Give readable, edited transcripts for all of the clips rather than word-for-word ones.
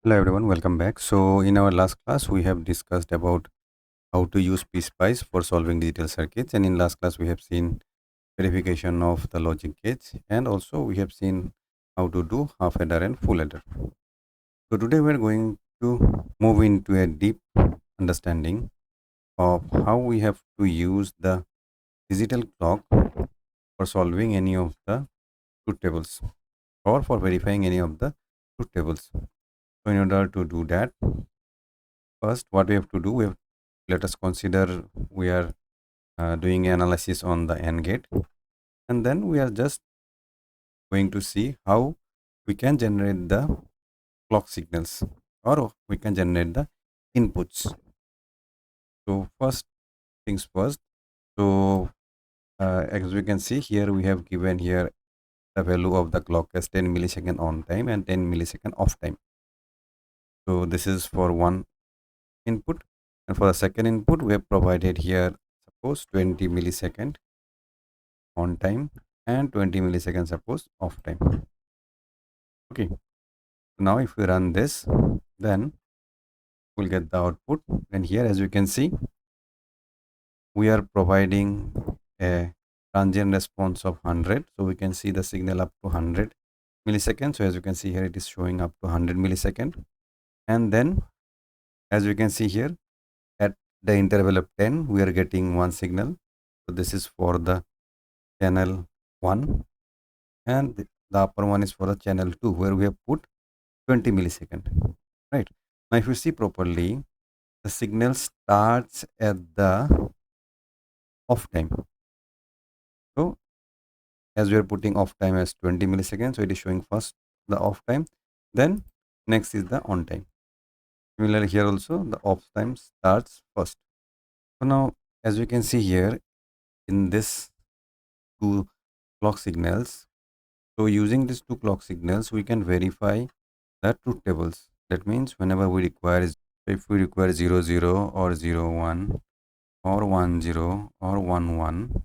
Hello everyone, welcome back. So in our last class we have discussed about how to use PSPICE for solving digital circuits, and in last class we have seen verification of the logic gates, and also we have seen how to do half adder and full adder. So today we are going to move into a deep understanding of how we have to use the digital clock for solving any of the truth tables or for verifying any of the truth tables. So in order to do that, first what we have to do, let us consider we are doing analysis on the AND gate, and then we are just going to see how we can generate the clock signals or we can generate the inputs. So first things first. So as we can see here, we have given here the value of the clock as 10 millisecond on time and 10 millisecond off time. So this is for one input, and for the second input we have provided here suppose 20 millisecond on time and 20 milliseconds suppose off time. Okay, now if we run this, then we'll get the output, and here as you can see we are providing a transient response of 100, so we can see the signal up to 100 milliseconds. So as you can see here, it is showing up to 100 millisecond, and then as you can see here at the interval of 10 we are getting one signal. So this is for the channel 1, and the upper one is for the channel 2 where we have put 20 millisecond, right? Now if you see properly, the signal starts at the off time. So as we are putting off time as 20 milliseconds, so it is showing first the off time, then next is the on time. Similarly here also the off time starts first. So now as we can see here in this two clock signals, so using these two clock signals we can verify the truth tables. That means whenever we require, if we require 00 or 01 or 10 or 11,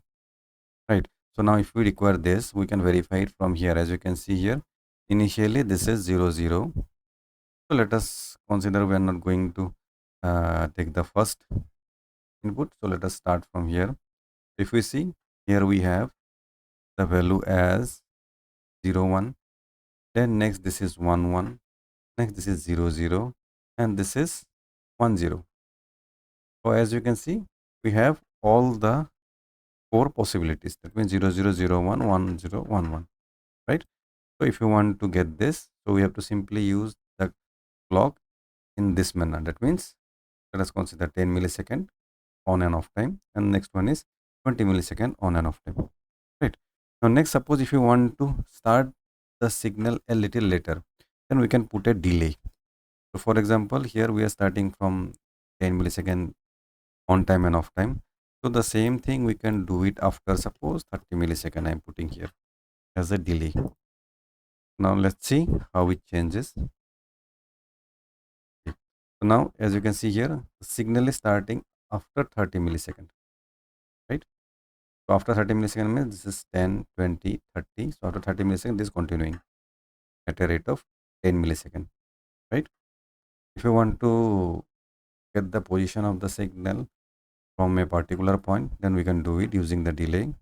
right? So now if we require this, we can verify it from here. As you can see here, initially this is 00. So let us consider we are not going to take the first input, so let us start from here. If we see here, we have the value as 01, then next this is 11, next this is 00, and this is 10. So as you can see, we have all the four possibilities. That means 0001, 1011, right? So if you want to get this, so we have to simply use the clock in this manner. That means let us consider 10 millisecond on and off time, and next one is 20 millisecond on and off time, right? Now next, suppose if you want to start the signal a little later, then we can put a delay. So for example, here we are starting from 10 millisecond on time and off time. So the same thing we can do it after suppose 30 millisecond I am putting here as a delay. Now let's see how it changes. Okay. So now as you can see here, the signal is starting after 30 millisecond, right? So after 30 millisecond means this is 10, 20, 30. So after 30 millisecond, this is continuing at a rate of 10 millisecond, right? If you want to get the position of the signal from a particular point, then we can do it using the delay.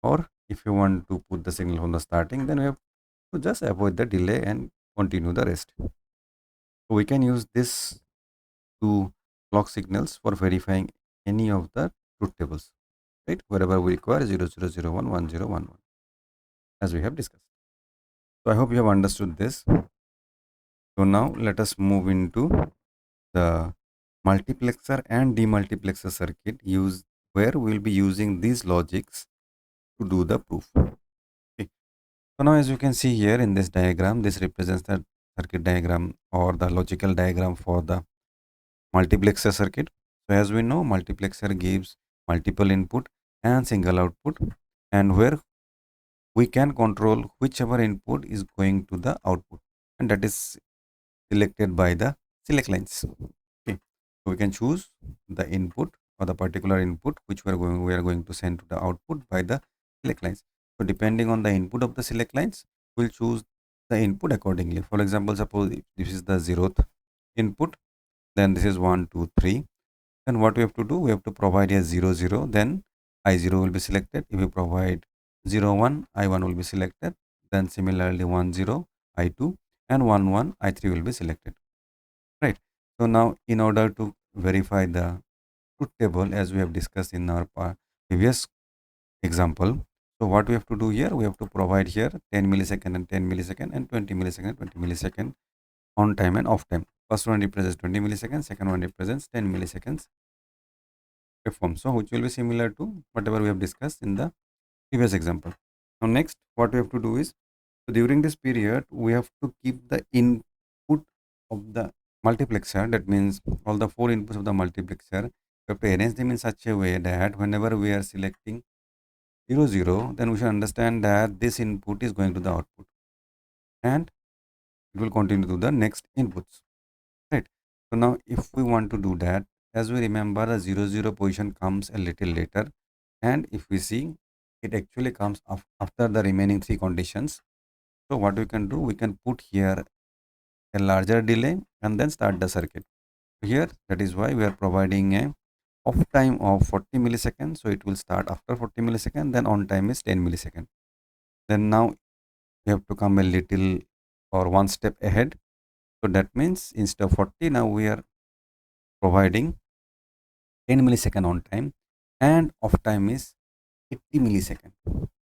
Or if you want to put the signal from the starting, then we have to just avoid the delay and continue the rest. So we can use this two clock signals for verifying any of the truth tables, right? Wherever we require 0001, 1011, as we have discussed. So I hope you have understood this. So now let us move into the multiplexer and demultiplexer circuit where we will be using these logics to do the proof. Okay. So now as you can see here in this diagram, this represents the circuit diagram or the logical diagram for the multiplexer circuit. So as we know, multiplexer gives multiple input and single output, and where we can control whichever input is going to the output, and that is selected by the select lines. Okay, so we can choose the input or the particular input which we are going to send to the output by the select lines. So depending on the input of the select lines, we'll choose the input accordingly. For example, suppose if this is the 0th input, then this is 1 2 3. Then what we have to do, we have to provide a 0 0, then I0 will be selected. If we provide 0 1, I1 will be selected. Then similarly 1 0, I2, and 1 1, I3 will be selected, right? So now in order to verify the truth table, as we have discussed in our previous example, so what we have to do here, we have to provide here 10 millisecond and 10 millisecond and 20 millisecond and 20 millisecond on time and off time. First one represents 20 milliseconds, second one represents 10 milliseconds waveform. So which will be similar to whatever we have discussed in the previous example. Now next, what we have to do is, so during this period, we have to keep the input of the multiplexer. That means all the 4 inputs of the multiplexer, we have to arrange them in such a way that whenever we are selecting 0 0, then we should understand that this input is going to the output and it will continue to the next inputs, right? So now if we want to do that, as we remember, the 0 0 position comes a little later, and if we see, it actually comes after the remaining 3 conditions. So what we can do, we can put here a larger delay and then start the circuit. Here, that is why we are providing a off time of 40 milliseconds. So it will start after 40 milliseconds, then on time is 10 milliseconds. Then now we have to come a little or one step ahead. So that means instead of 40, now we are providing 10 millisecond on time, and off time is 80 millisecond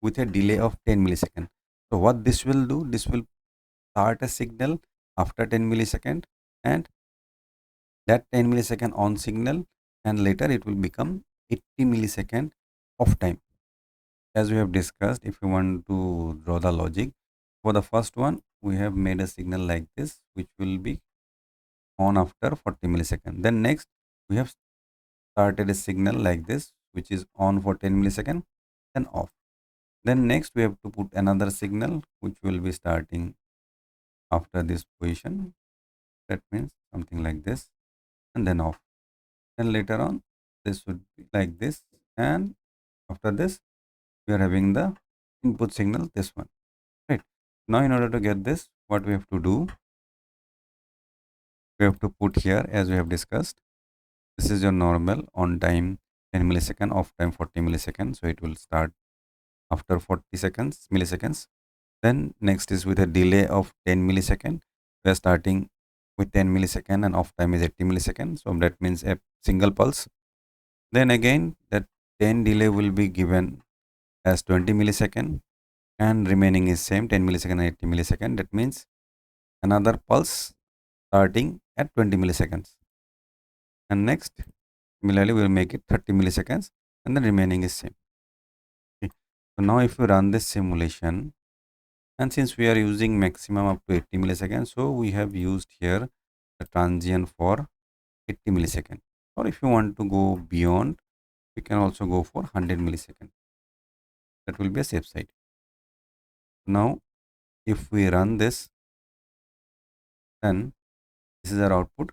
with a delay of 10 millisecond. So what this will do, this will start a signal after 10 millisecond, and that 10 millisecond on signal, and later it will become 80 millisecond off time. As we have discussed, if you want to draw the logic for the first one, we have made a signal like this, which will be on after 40 millisecond. Then next, we have started a signal like this, which is on for 10 millisecond, then off. Then next, we have to put another signal, which will be starting after this position. That means something like this, and then off. Then later on, this would be like this, and after this, we are having the input signal, this one, right? Now in order to get this, what we have to do, we have to put here, as we have discussed, this is your normal on time 10 millisecond, off time 40 milliseconds. So it will start after 40 milliseconds. Then next is with a delay of 10 millisecond. We are starting with 10 millisecond and off time is 80 milliseconds. So that means a single pulse. Then again, that 10 delay will be given as 20 millisecond, and remaining is same 10 millisecond and 80 millisecond. That means another pulse starting at 20 milliseconds. And next, similarly, we will make it 30 milliseconds, and the remaining is same. Okay. So now if we run this simulation, and since we are using maximum up to 80 milliseconds, so we have used here the transient for 80 milliseconds. Or if you want to go beyond, we can also go for 100 milliseconds. That will be a safe side. Now, if we run this, then this is our output.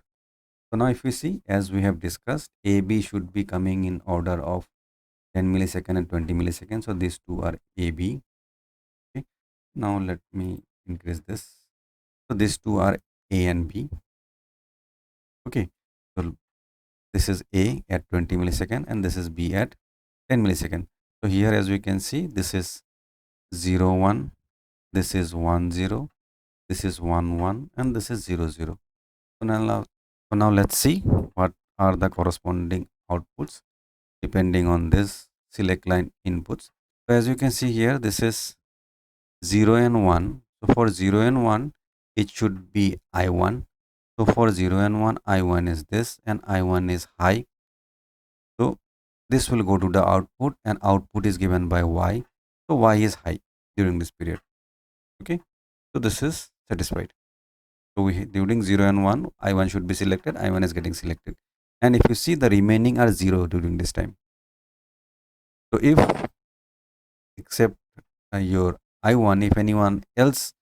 So now if we see, as we have discussed, AB should be coming in order of 10 millisecond and 20 milliseconds. So these two are AB. Okay. Now let me increase this. So these two are A and B. Okay. So this is A at 20 millisecond and this is B at 10 millisecond. So here, as we can see, this is 0 1, this is 1 0, this is 1 1, and this is 0 0. So now let's see what are the corresponding outputs depending on this select line inputs. So as you can see here, this is 0 and 1. So for 0 and 1, it should be I1. So for 0 and 1, I1 is this and I1 is high. So this will go to the output, and output is given by Y. So Y is high during this period. Okay. So this is satisfied. So during 0 and 1, I1 should be selected, I1 is getting selected. And if you see, the remaining are 0 during this time. So if except your I1, if anyone else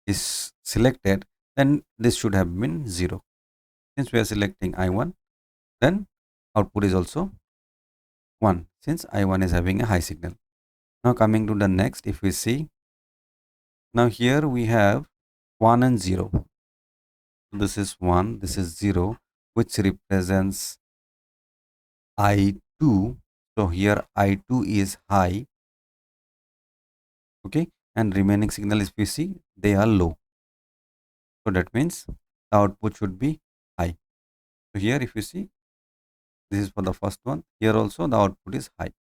is selected, then this should have been 0. Since we are selecting I1, then output is also 1, since I1 is having a high signal. Now coming to the next, if we see, now here we have 1 and 0. This is 1, this is 0, which represents I2. So here I2 is high, okay, and remaining signal, if we see, they are low. So that means the output should be high. So here if you see, this is for the first one. Here also the output is high.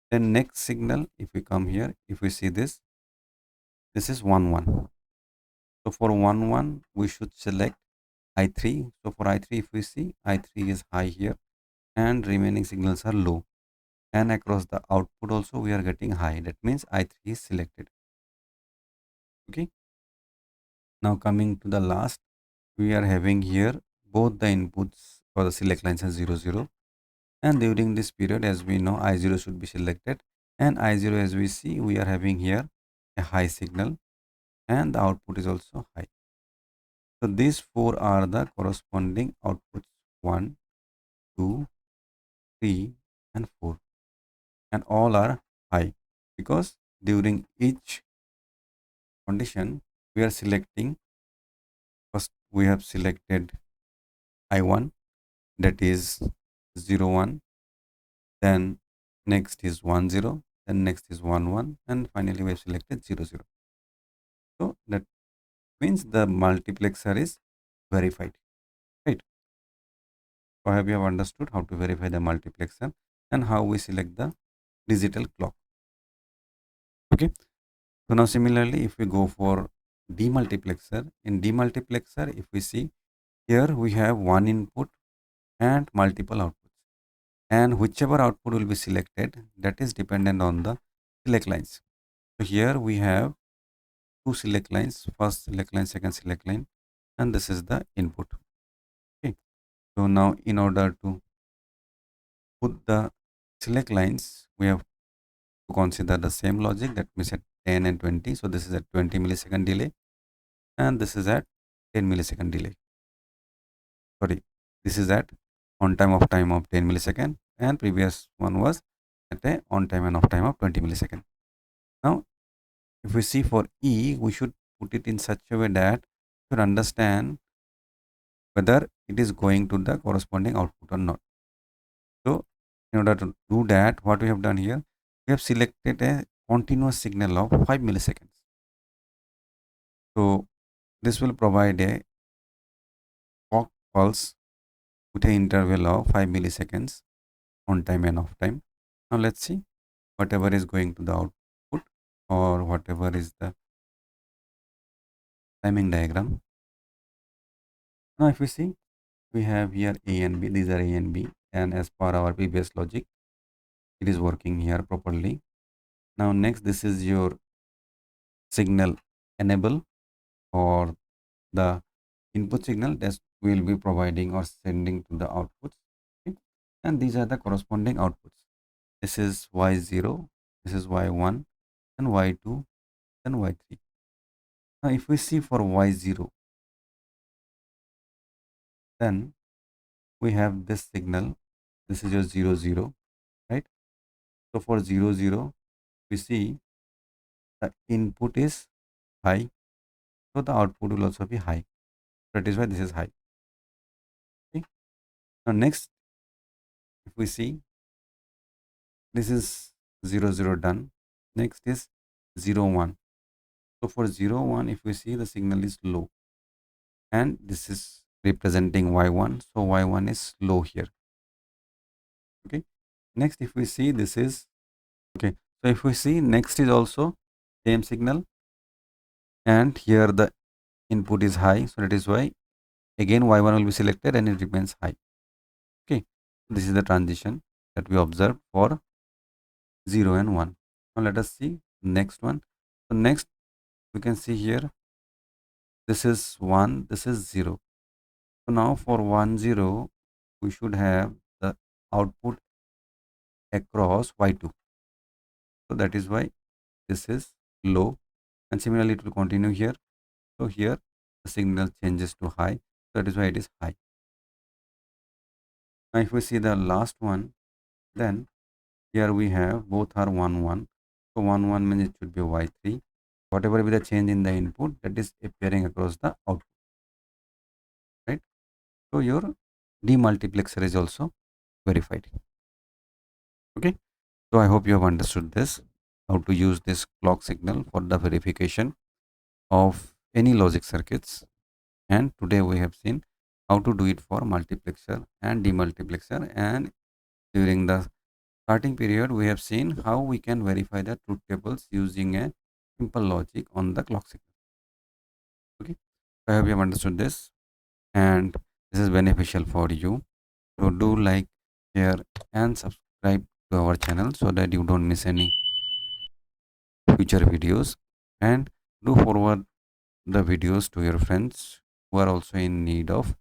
Then next signal, if we come here, if we see this, this is 1 1. So for 1 1, we should select I3. So for I3, if we see, I3 is high here and remaining signals are low. And across the output also we are getting high. That means I3 is selected. Okay. Now coming to the last, we are having here both the inputs for the select lines as 0 0. And during this period, as we know, I0 should be selected. And I0, as we see, we are having here a high signal and the output is also high. So these four are the corresponding outputs: 1, 2, 3, and 4. And all are high because during each condition, we are selecting. First, we have selected I1, that is 0 1. Then next is 1 0. Then next is 1 1. And finally, we have selected 0 0. So that means the multiplexer is verified, right? So I hope you have understood how to verify the multiplexer and how we select the digital clock. Okay. So now similarly, if we go for demultiplexer, in demultiplexer, if we see here, we have one input and multiple outputs, and whichever output will be selected, that is dependent on the select lines. So here we have two select lines, first select line, second select line, and this is the input. Okay. So now in order to put the select lines, we have to consider the same logic, that means at 10 and 20. So this is at 20 millisecond delay and this is at 10 millisecond delay. Sorry, this is at on time of 10 millisecond and previous one was at a on time and off time of 20 millisecond. Now if we see for E, we should put it in such a way that we should understand whether it is going to the corresponding output or not. So in order to do that, what we have done here, we have selected a continuous signal of 5 milliseconds. So this will provide a clock pulse with an interval of 5 milliseconds on time and off time. Now let's see whatever is going to the output or whatever is the timing diagram. Now if we see, we have here A and B, these are A and B, and as per our previous logic, it is working here properly. Now next, this is your signal enable or the input signal that we will be providing or sending to the outputs. Okay? And these are the corresponding outputs. This is Y0, this is Y1, and Y2, and Y3. Now if we see for Y0, then we have this signal. This is your 0 0, right? So for 0 0, we see the input is high, so the output will also be high. That is why this is high. Okay? Now next, if we see, this is 0 0 done. Next is 0 1. So for 0 1, if we see, the signal is low and this is representing Y1. So Y1 is low here. Okay. Next, if we see, this is okay. So if we see, next is also same signal and here the input is high. So that is why again Y1 will be selected and it remains high. Okay. This is the transition that we observe for 0 and 1. Now let us see next one. So next we can see here, this is 1, this is 0. So now for 1 0, we should have the output across Y2. So that is why this is low, and similarly it will continue here. So here the signal changes to high. So that is why it is high. Now if we see the last one, then here we have both are 1 1. So 1 1 means it should be Y3 whatever be the change in the input, that is appearing across the output, right? So your demultiplexer is also verified. Okay, so I hope you have understood this, how to use this clock signal for the verification of any logic circuits. And today we have seen how to do it for multiplexer and demultiplexer, and during the starting period we have seen how we can verify the truth tables using a simple logic on the clock signal. Okay, I hope you have understood this, and this is beneficial for you. So do like, share and subscribe to our channel so that you don't miss any future videos, and do forward the videos to your friends who are also in need of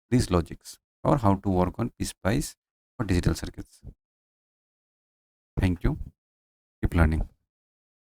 these logics or how to work on PSPICE or digital circuits. Thank you. Keep learning.